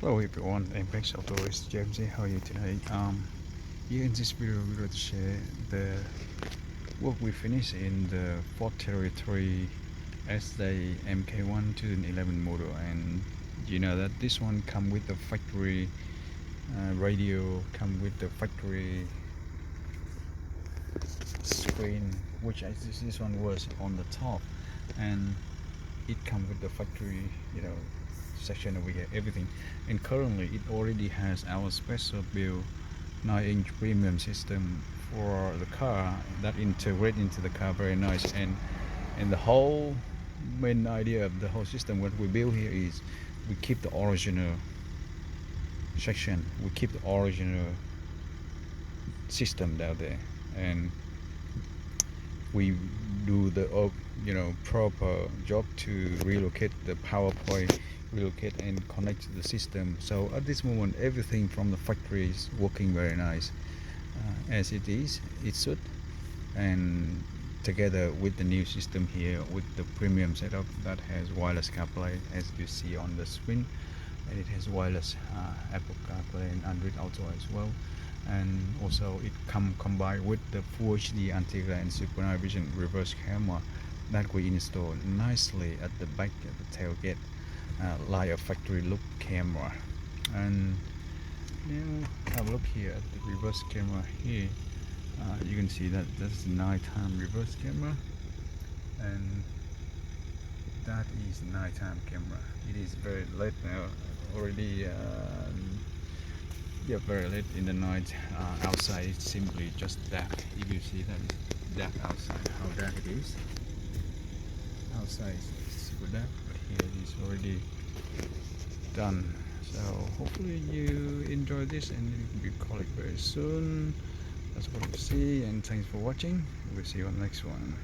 Hello everyone, MPX AUTOS James here. How are you today? Here in this video we're going to share the work we finished in the Ford Territory SZ MK1 2011 model, and you know that this one come with the factory radio, come with the factory screen, which this one was on the top, and it come with the factory, section over here, everything. And currently it already has our special build 9-inch premium system for the car that integrate into the car, very nice. And the whole main idea of the whole system, what we build here is we keep the original section, we keep the original system down there, and we do the proper job to relocate the power point, relocate and connect to the system. So at this moment everything from the factory is working very nice, as it is, it should. And together with the new system here, with the premium setup that has wireless CarPlay, as you see on the screen, and it has wireless Apple CarPlay and Android Auto as well. And also it combined with the Full HD anti-glare and Super Night Vision reverse camera that we installed nicely at the back of the tailgate, like a factory look camera. And now have a look here at the reverse camera here. You can see that that's nighttime reverse camera, and that is nighttime camera. It is very late now already, very late in the night. Outside it's simply just dark. If you see that it's dark outside, how dark it is outside, is super dark, but here it is already done. So hopefully you enjoy this, and we'll call it very soon. That's what you see, and thanks for watching. We'll see you on the next one.